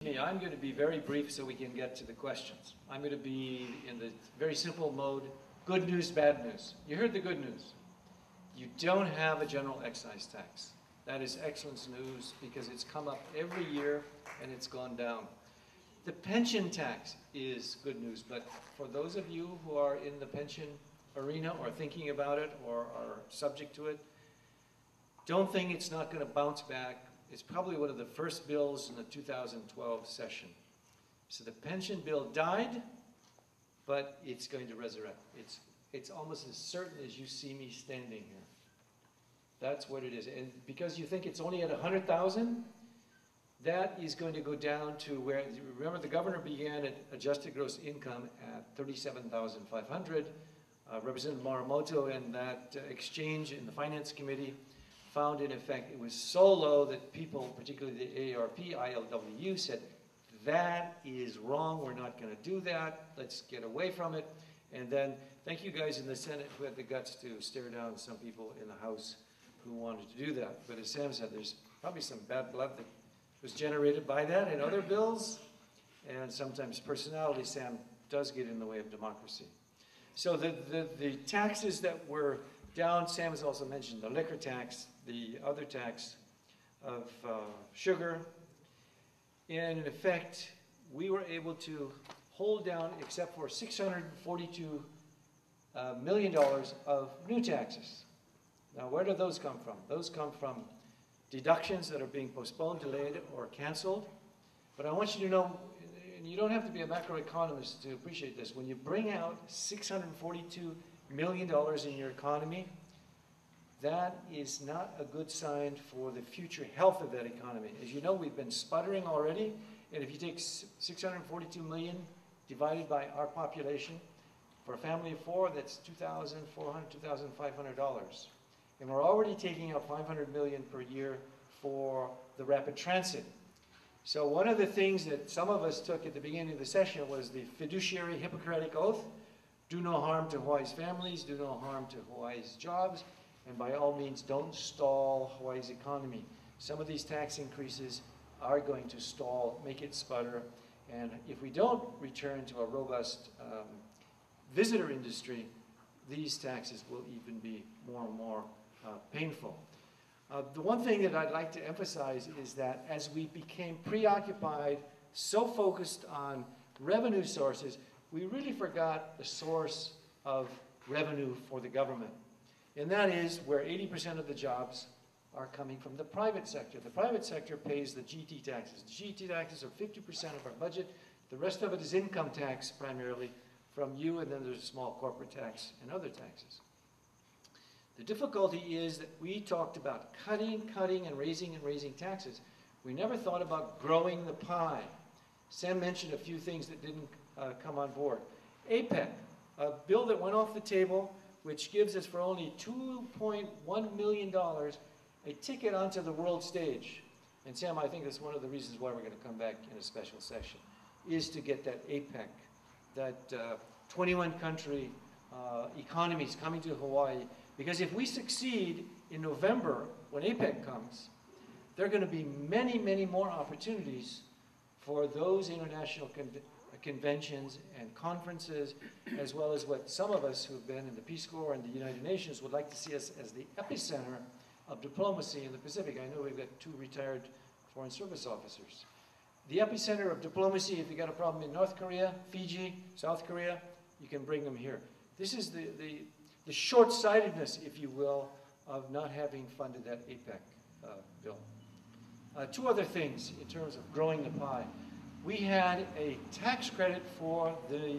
I'm going to be very brief so we can get to the questions. I'm going to be in the very simple mode, good news, bad news. You heard the good news. You don't have a general excise tax. That is excellent news because it's come up every year and it's gone down. The pension tax is good news, but for those of you who are in the pension arena or thinking about it or are subject to it, don't think it's not going to bounce back. It's probably one of the first bills in the 2012 session. So the pension bill died, but it's going to resurrect. It's almost as certain as you see me standing here. That's what it is. And because you think it's only at 100,000, that is going to go down to where, remember the governor began at adjusted gross income at 37,500. Representative Maramoto and that exchange in the Finance Committee found in effect it was so low that people, particularly the AARP, ILWU, said, that is wrong, we're not going to do that, let's get away from it. And then, thank you guys in the Senate who had the guts to stare down some people in the House who wanted to do that. But as Sam said, there's probably some bad blood that was generated by that in other bills, and sometimes personality, Sam, does get in the way of democracy. So the taxes that were down, Sam has also mentioned the liquor tax, the other tax of sugar. And in effect, we were able to hold down, except for $642 million of new taxes. Now, where do those come from? Those come from deductions that are being postponed, delayed, or canceled. But I want you to know, and you don't have to be a macroeconomist to appreciate this, when you bring out $642 million in your economy, that is not a good sign for the future health of that economy. As you know, we've been sputtering already, and if you take 642 million divided by our population, for a family of four, that's $2,400, $2,500. And we're already taking out $500 million per year for the rapid transit. So one of the things that some of us took at the beginning of the session was the fiduciary Hippocratic oath: do no harm to Hawaii's families, do no harm to Hawaii's jobs, and by all means don't stall Hawaii's economy. Some of these tax increases are going to stall, make it sputter, and if we don't return to a robust visitor industry, these taxes will even be more and more painful. The one thing that I'd like to emphasize is that as we became preoccupied, so focused on revenue sources, we really forgot the source of revenue for the government. And that is where 80% of the jobs are coming from the private sector. The private sector pays the GT taxes. The GT taxes are 50% of our budget. The rest of it is income tax primarily from you, and then there's a small corporate tax and other taxes. The difficulty is that we talked about cutting, and raising taxes. We never thought about growing the pie. Sam mentioned a few things that didn't come on board. APEC, a bill that went off the table, which gives us for only $2.1 million a ticket onto the world stage. And Sam, I think that's one of the reasons why we're going to come back in a special session, is to get that APEC, that 21-country economies coming to Hawaii. Because if we succeed in November, when APEC comes, there are going to be many, many more opportunities for those international conventions and conferences, as well as what some of us who've been in the Peace Corps and the United Nations would like to see us as the epicenter of diplomacy in the Pacific. I know we've got 2 retired Foreign Service officers. The epicenter of diplomacy, if you got a problem in North Korea, Fiji, South Korea, you can bring them here. This is the short-sightedness, if you will, of not having funded that APEC bill. 2 other things in terms of growing the pie. We had a tax credit for the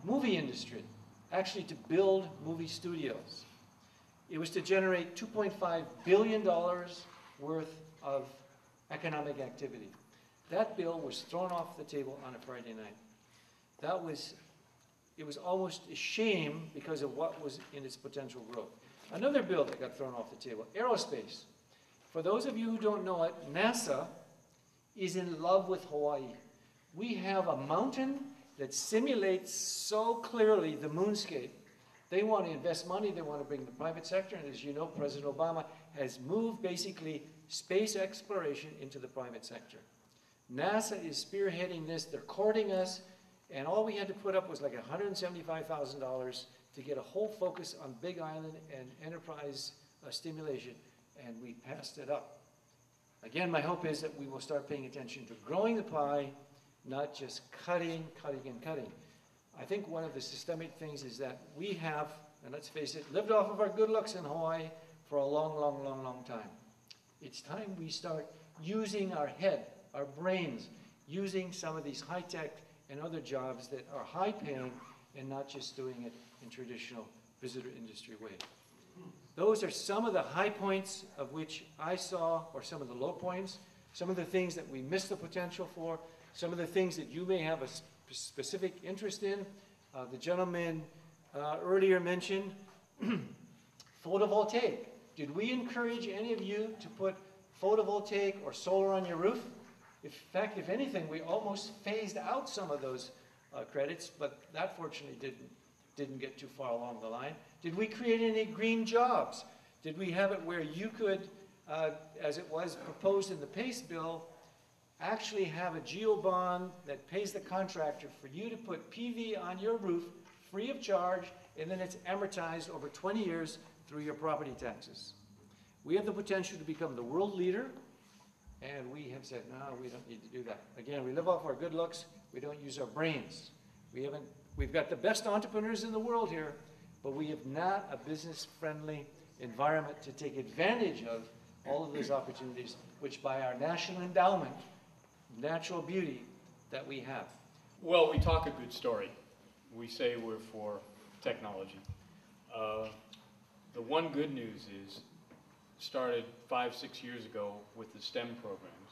movie industry, actually to build movie studios. It was to generate $2.5 billion worth of economic activity. That bill was thrown off the table on a Friday night. It was almost a shame because of what was in its potential growth. Another bill that got thrown off the table, aerospace. For those of you who don't know it, NASA is in love with Hawaii. We have a mountain that simulates so clearly the moonscape. They want to invest money, they want to bring the private sector, and as you know, President Obama has moved basically space exploration into the private sector. NASA is spearheading this, they're courting us, and all we had to put up was like $175,000 to get a whole focus on Big Island and enterprise stimulation, and we passed it up. Again, my hope is that we will start paying attention to growing the pie, not just cutting, cutting, and cutting. I think one of the systemic things is that we have, and let's face it, lived off of our good looks in Hawaii for a long, long, long, long time. It's time we start using our head, our brains, using some of these high-tech and other jobs that are high-paying and not just doing it in traditional visitor industry way. Those are some of the high points of which I saw, or some of the low points, some of the things that we missed the potential for, some of the things that you may have a specific interest in. The gentleman earlier mentioned photovoltaic. Did we encourage any of you to put photovoltaic or solar on your roof? In fact, if anything, we almost phased out some of those credits, but that fortunately didn't get too far along the line. Did we create any green jobs? Did we have it where you could, as it was proposed in the PACE bill, actually have a geo bond that pays the contractor for you to put PV on your roof free of charge, and then it's amortized over 20 years through your property taxes? We have the potential to become the world leader, and we have said, no, we don't need to do that. Again, we live off our good looks. We don't use our brains. We've got the best entrepreneurs in the world here, but we have not a business-friendly environment to take advantage of all of those opportunities, which by our national endowment, natural beauty that we have. Well, we talk a good story. We say we're for technology. The one good news is, started 5-6 years ago with the STEM programs.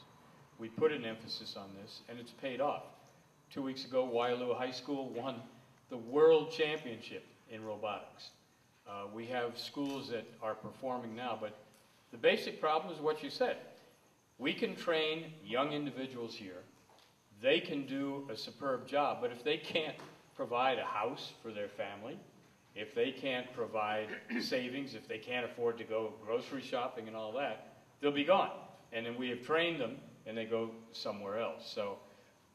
We put an emphasis on this, and it's paid off. 2 weeks ago, Waialua High School won the world championship in robotics. We have schools that are performing now, but the basic problem is what you said. We can train young individuals here. They can do a superb job, but if they can't provide a house for their family, if they can't provide savings, if they can't afford to go grocery shopping and all that, they'll be gone. And then we have trained them, and they go somewhere else. So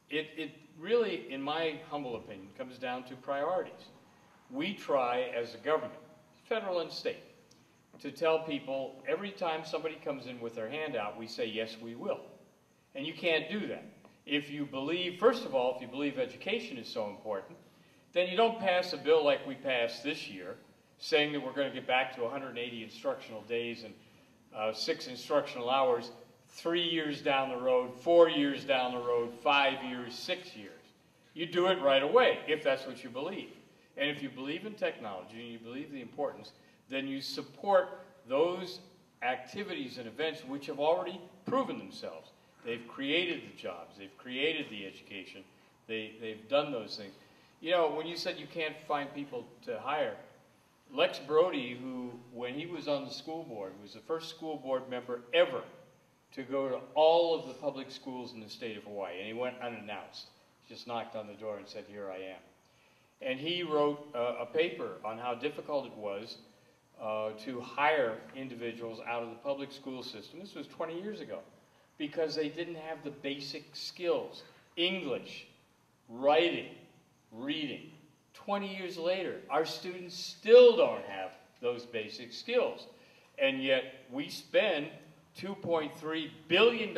it really, in my humble opinion, comes down to priorities. We try, as a government, federal and state, to tell people every time somebody comes in with their hand out, we say, yes, we will. And you can't do that. If you believe, first of all, if you believe education is so important, then you don't pass a bill like we passed this year, saying that we're going to get back to 180 instructional days and 6 instructional hours 3 years down the road, 4 years down the road, 5 years, 6 years. You do it right away, if that's what you believe. And if you believe in technology and you believe the importance, then you support those activities and events which have already proven themselves. They've created the jobs, they've created the education, they've done those things. You know, when you said you can't find people to hire, Lex Brody, who, when he was on the school board, was the first school board member ever to go to all of the public schools in the state of Hawaii, and he went unannounced. He just knocked on the door and said, here I am. And he wrote a paper on how difficult it was to hire individuals out of the public school system. This was 20 years ago, because they didn't have the basic skills: English, writing, reading. 20 years later, our students still don't have those basic skills. And yet we spend $2.3 billion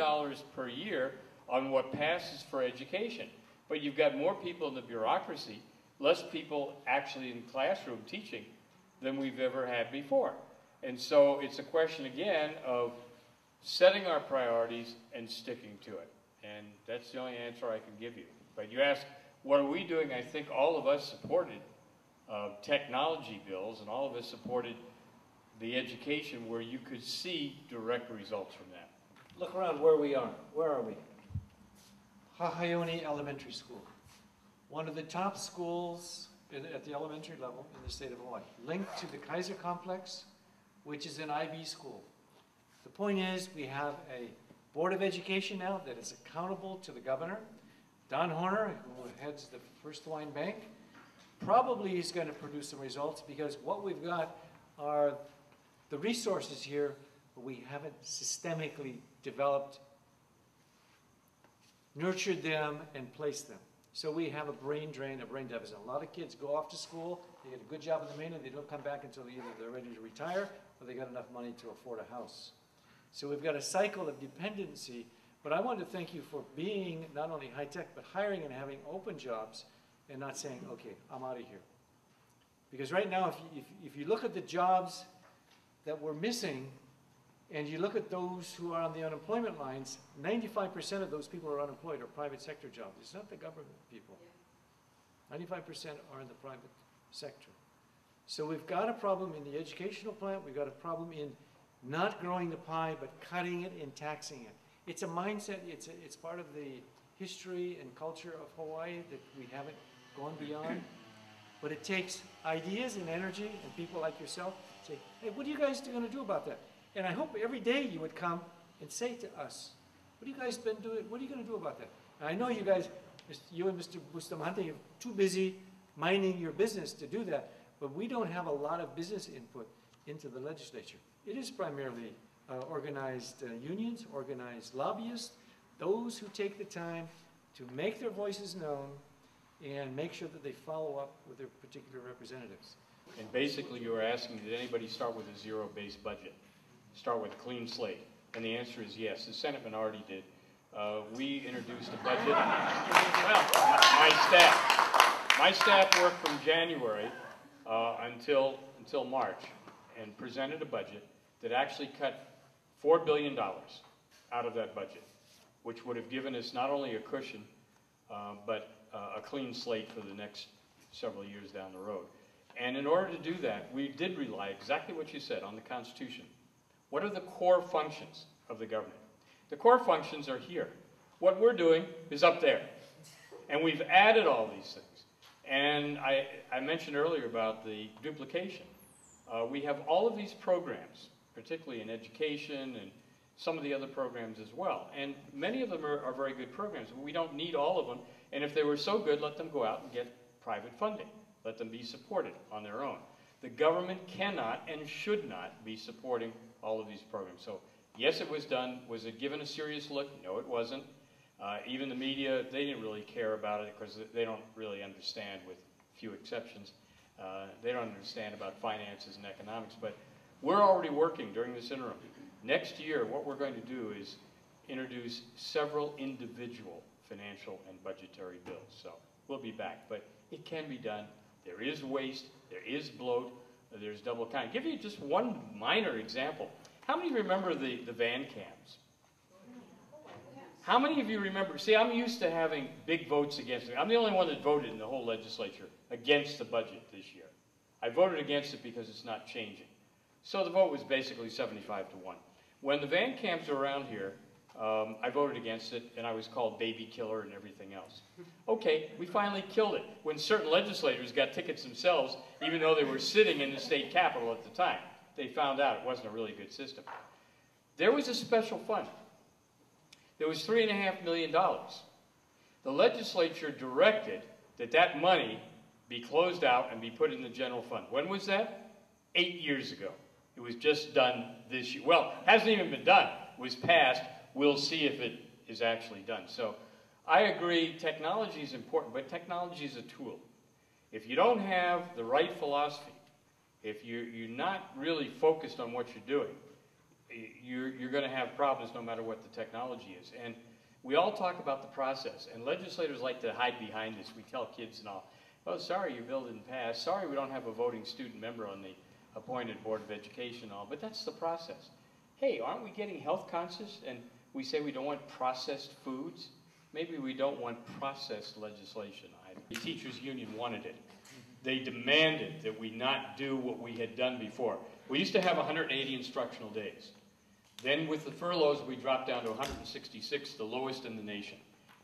per year on what passes for education. But you've got more people in the bureaucracy, less people actually in classroom teaching than we've ever had before. And so it's a question, again, of setting our priorities and sticking to it. And that's the only answer I can give you. But you ask, what are we doing? I think all of us supported technology bills, and all of us supported the education where you could see direct results from that. Look around where we are. Where are we? Hahaione Elementary School. One of the top schools at the elementary level in the state of Hawaii. Linked to the Kaiser Complex, which is an IB school. The point is, we have a Board of Education now that is accountable to the governor. Don Horner, who heads the First Hawaiian Bank, probably is going to produce some results, because what we've got are the resources here, but we haven't systemically developed nurtured them, and placed them. So we have a brain drain, a brain deficit. A lot of kids go off to school, they get a good job in the main, and they don't come back until either they're ready to retire or they got enough money to afford a house. So we've got a cycle of dependency, but I want to thank you for being not only high-tech, but hiring and having open jobs and not saying, okay, I'm out of here. Because right now, if you look at the jobs that we're missing, and you look at those who are on the unemployment lines, 95% of those people who are unemployed are private sector jobs. It's not the government people. 95% are in the private sector. So we've got a problem in the educational plant. We've got a problem in not growing the pie, but cutting it and taxing it. It's a mindset. It's part of the history and culture of Hawaii that we haven't gone beyond. But it takes ideas and energy and people like yourself say, hey, what are you guys going to do about that? And I hope every day you would come and say to us, what have you guys been doing? What are you going to do about that? And I know you guys, you and Mr. Bustamante, you're too busy minding your business to do that, but we don't have a lot of business input into the legislature. It is primarily organized unions, organized lobbyists, those who take the time to make their voices known and make sure that they follow up with their particular representatives. And basically you were asking, did anybody start with a zero-based budget? Start with a clean slate? And the answer is yes. The Senate minority did. We introduced a budget. Well, my staff worked from January until March and presented a budget that actually cut $4 billion out of that budget, which would have given us not only a cushion, but a clean slate for the next several years down the road. And in order to do that, we did rely, exactly what you said, on the Constitution. What are the core functions of the government? The core functions are here. What we're doing is up there. And we've added all these things. And I mentioned earlier about the duplication. We have all of these programs, particularly in education and some of the other programs as well. And many of them are very good programs, but we don't need all of them. And if they were so good, let them go out and get private funding. Let them be supported on their own. The government cannot and should not be supporting all of these programs. So yes, it was done. Was it given a serious look? No, it wasn't. Even the media, they didn't really care about it because they don't really understand, with few exceptions. They don't understand about finances and economics, but we're already working during this interim. Next year, what we're going to do is introduce several individual financial and budgetary bills. So we'll be back, but it can be done. There is waste, there is bloat, there's double counting. Give you just one minor example. How many remember the van cams? How many of you remember? See, I'm used to having big votes against it. I'm the only one that voted in the whole legislature against the budget this year. I voted against it because it's not changing. So the vote was basically 75-1. When the van cams were around here, I voted against it, and I was called baby killer and everything else. Okay, we finally killed it when certain legislators got tickets themselves, even though they were sitting in the state capitol at the time. They found out it wasn't a really good system. There was a special fund. There was $3.5 million. The legislature directed that that money be closed out and be put in the general fund. When was that? 8 years ago. It was just done this year. Well, it hasn't even been done. It was passed. We'll see if it is actually done. So I agree, technology is important, but technology is a tool. If you don't have the right philosophy, if you're not really focused on what you're doing, you're going to have problems no matter what the technology is. And we all talk about the process, and legislators like to hide behind this. We tell kids and all, oh, sorry, your bill didn't pass. Sorry, we don't have a voting student member on the appointed Board of Education and all, but that's the process. Hey, aren't we getting health conscious? And we say we don't want processed foods. Maybe we don't want processed legislation either. The teachers' union wanted it. They demanded that we not do what we had done before. We used to have 180 instructional days. Then with the furloughs, we dropped down to 166, the lowest in the nation.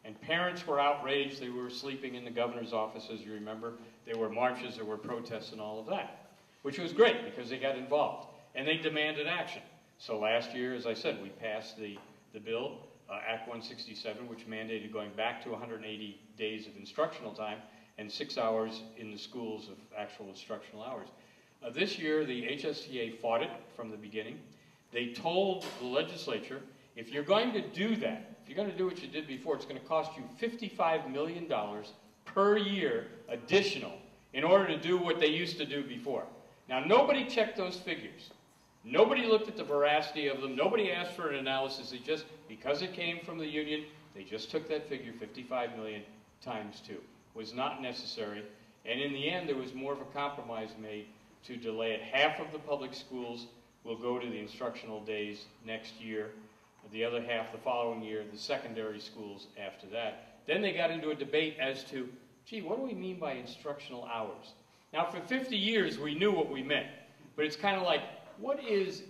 And parents were outraged. They were sleeping in the governor's office, as you remember. There were marches, there were protests and all of that, which was great because they got involved. And they demanded action. So last year, as I said, we passed the bill, Act 167, which mandated going back to 180 days of instructional time and 6 hours in the schools of actual instructional hours. This year, the HSTA fought it from the beginning. They told the legislature, if you're going to do that, if you're going to do what you did before, it's going to cost you $55 million per year additional in order to do what they used to do before. Now, nobody checked those figures. Nobody looked at the veracity of them. Nobody asked for an analysis. They just, because it came from the union, they just took that figure, 55 million times 2. It was not necessary. And in the end, there was more of a compromise made to delay it. Half of the public schools will go to the instructional days next year. The other half the following year, the secondary schools after that. Then they got into a debate as to, gee, what do we mean by instructional hours? Now, for 50 years, we knew what we meant. But it's kind of like, what is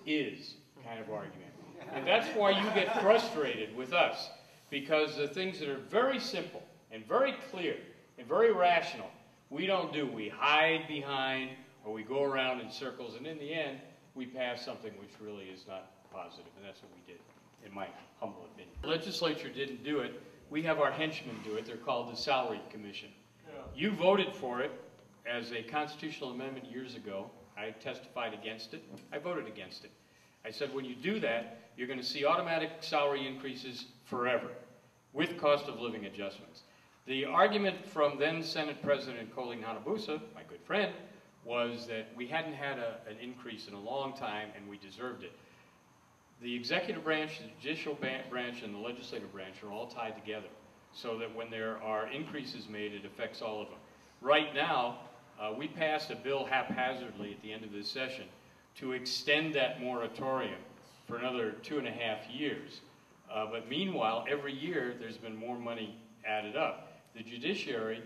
kind of argument. And that's why you get frustrated with us, because the things that are very simple and very clear and very rational, we don't do. We hide behind, or we go around in circles, and in the end, we pass something which really is not positive, and that's what we did, in my humble opinion. The legislature didn't do it. We have our henchmen do it. They're called the Salary Commission. Yeah. You voted for it as a constitutional amendment years ago. I testified against it. I voted against it. I said, when you do that, you're going to see automatic salary increases forever, with cost of living adjustments. The argument from then Senate President Colleen Hanabusa, my good friend, was that we hadn't had an increase in a long time and we deserved it. The executive branch, the judicial branch, and the legislative branch are all tied together so that when there are increases made, it affects all of them. Right now, we passed a bill haphazardly at the end of this session to extend that moratorium for another 2.5 years. But meanwhile, every year there's been more money added up. The judiciary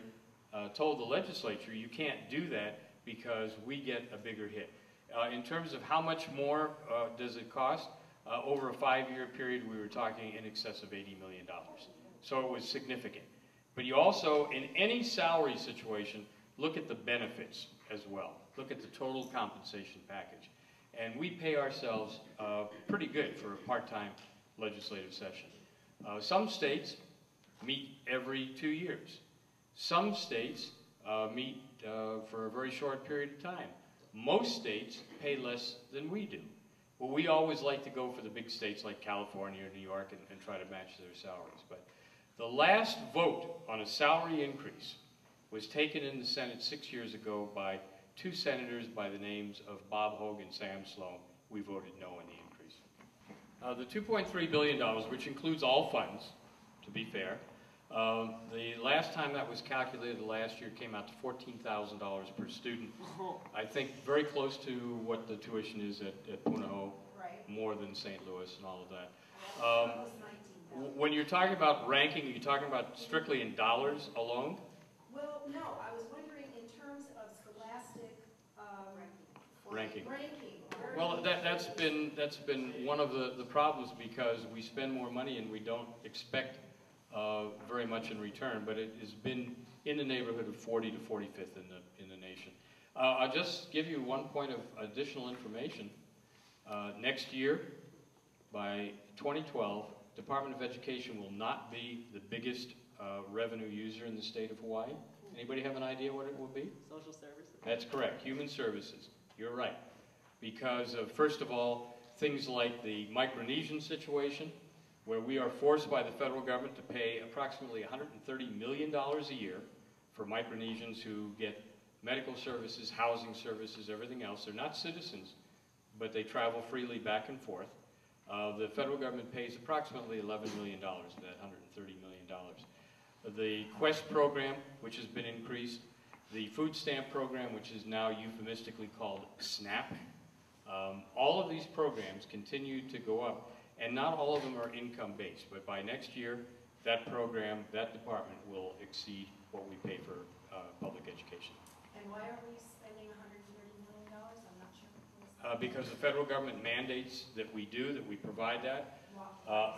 told the legislature, you can't do that because we get a bigger hit. In terms of how much more does it cost, over a 5-year period we were talking in excess of $80 million. So it was significant. But you also, in any salary situation, look at the benefits as well. Look at the total compensation package. And we pay ourselves pretty good for a part-time legislative session. Some states meet every 2 years. Some states meet for a very short period of time. Most states pay less than we do. Well, we always like to go for the big states like California or New York and try to match their salaries. But the last vote on a salary increase was taken in the Senate 6 years ago by 2 senators by the names of Bob Hogue and Sam Slom. We voted no on the increase. The $2.3 billion, which includes all funds, to be fair, the last time that was calculated last year came out to $14,000 per student. I think very close to what the tuition is at Punahou, right. More than St. Louis and all of that. When you're talking about ranking, are you talking about strictly in dollars alone? Well, no, I was wondering in terms of scholastic ranking. Ranking. Well, that's been one of the problems, because we spend more money and we don't expect very much in return, but it has been in the neighborhood of 40 to 45th in the nation. I'll just give you one point of additional information. Next year, by 2012, Department of Education will not be the biggest revenue user in the state of Hawaii. Anybody have an idea what it will be? Social services. That's correct, human services. You're right. Because of, first of all, things like the Micronesian situation, where we are forced by the federal government to pay approximately $130 million a year for Micronesians who get medical services, housing services, everything else. They're not citizens, but they travel freely back and forth. The federal government pays approximately $11 million of that $130 million. The Quest program, which has been increased, the food stamp program, which is now euphemistically called SNAP, all of these programs continue to go up. And not all of them are income-based, but by next year, that program, that department will exceed what we pay for public education. And why are we spending $130 million? I'm not sure. Because the federal government mandates that we provide that.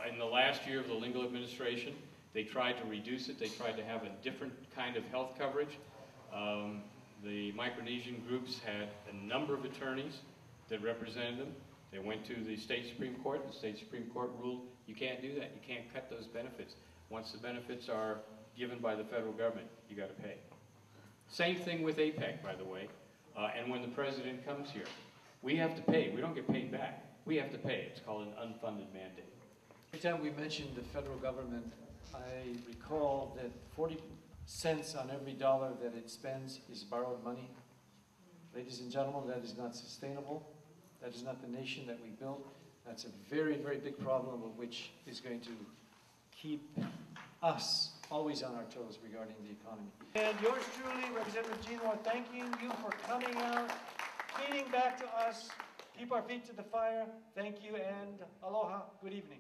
In the last year of the Lingle administration, they tried to reduce it. They tried to have a different kind of health coverage. The Micronesian groups had a number of attorneys that represented them. They went to the state Supreme Court. The state Supreme Court ruled you can't do that. You can't cut those benefits. Once the benefits are given by the federal government, you got to pay. Same thing with APEC, by the way. And when the president comes here, we have to pay. We don't get paid back. We have to pay. It's called an unfunded mandate. Every time we mention the federal government, I recall that 40 cents on every dollar that it spends is borrowed money. Ladies and gentlemen, that is not sustainable. That is not the nation that we built. That's a very, very big problem, of which is going to keep us always on our toes regarding the economy. And yours truly, Representative Gene Moore, thanking you for coming out, feeding back to us. Keep our feet to the fire. Thank you and aloha. Good evening.